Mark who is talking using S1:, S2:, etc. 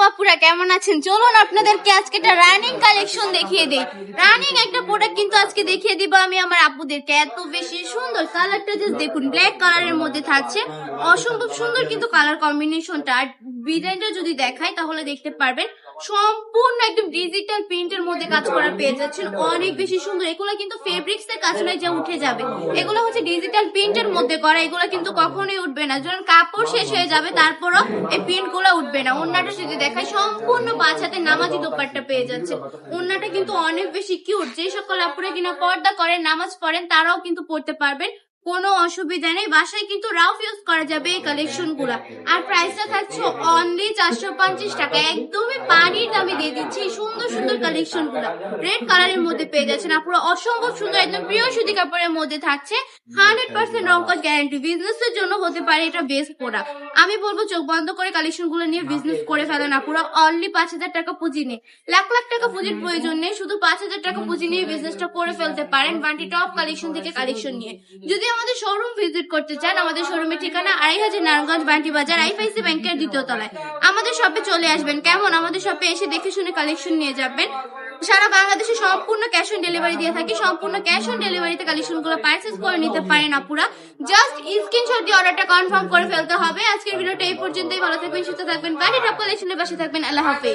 S1: আপুরা কেমন আছেন? চলুন আপনাদেরকে আজকে একটা রানিং কালেকশন দেখিয়ে দিই। রানিং একটা প্রোডাক্ট কিন্তু আজকে দেখিয়ে দিব আমি আমার আপুদেরকে। এত বেশি সুন্দর কালারটা জাস্ট দেখুন, ব্ল্যাক কালারের মধ্যে থাকছে। অসম্ভব সুন্দর কিন্তু কালার কম্বিনেশনটা। আর ডিজাইনটা যদি দেখাই তাহলে দেখতে পারবেন সম্পূর্ণ একদম ডিজিটাল প্রিন্টের মধ্যে কাজ করা পেয়ে যাচ্ছেন। অনেক বেশি সুন্দর। এগুলো কিন্তু ফেব্রিক্স এর কাজ নয় যে উঠে যাবে, এগুলো হচ্ছে ডিজিটাল প্রিন্টের মধ্যে করা। এগুলো কিন্তু কখনোই উঠবে না, যখন কাপড় শেষ হয়ে যাবে তারপরও এই প্রিন্ট গুলো উঠবে না। ওন্নাটা যদি দেখায় সম্পূর্ণ 5 হাতে নামাজি দোপাট্টা পেয়ে যাচ্ছে। ওন্নাটা কিন্তু অনেক বেশি কিউট। যে সকল আপুরা কিনা পর্দা করেন, নামাজ পড়েন, তারাও কিন্তু পড়তে পারবেন, কোনো অসুবিধা নেই। বাসায় কিন্তু রাফ ইউজ করা যাবে এই কালেকশন গুলা। আর প্রাইসটা থাকছে অনলি 450 টাকা। একদমই পানির দামে দিয়ে দিচ্ছি এই সুন্দর সুন্দর কালেকশন গুলা। রেড কালারের মধ্যে পেয়ে যাচ্ছেন আপুরা, অসম্ভব সুন্দর একদম প্রিয় সুতি কাপড়ের মধ্যে থাকছে। 100% রংকশ গ্যারান্টি। বিজনেস এর জন্য হতে পারে এটা বেস্ট প্রোডাক্ট। আমি বলবো চোখ বন্ধ করে কালেকশন গুলো নিয়ে বিজনেস করে ফেলেন আপুরা। অনলি 5000 টাকা পুঁজি নেই, লাখ লাখ টাকা পুঁজির প্রয়োজন নেই, শুধু 5000 টাকা পুঁজি নিয়ে বিজনেসটা করে ফেলতে পারেন বান্টি টপ কালেকশন থেকে কালেকশন নিয়ে। যদি আমাদের শোরুম ভিজিট করতে চান, আমাদের শোরুমের ঠিকানা 2500 নারায়ণগঞ্জ বান্টি বাজার, আইএফআইসি ব্যাংকের 2য় তলায়। আমাদের শপে চলে আসবেন, কেমন? আমাদের শপে এসে দেখে শুনে কালেকশন নিয়ে যাবেন। সারা বাংলাদেশে সম্পূর্ণ ক্যাশ অন ডেলিভারি দিয়ে থাকি। সম্পূর্ণ ক্যাশ অন ডেলিভারিতে কালেকশন গুলো পারচেজ করে নিতে পারেন আপুরা। জাস্ট স্ক্রিনশট দিয়ে অর্ডারটা কনফার্ম করে ফেলতে হবে। আজকের ভিডিওটা এই পর্যন্তই। ভালো থাকবেন, সুস্থ থাকবেন, বান্টি টপ কালেকশনের পাশে থাকবেন। আল্লাহ হাফেজ।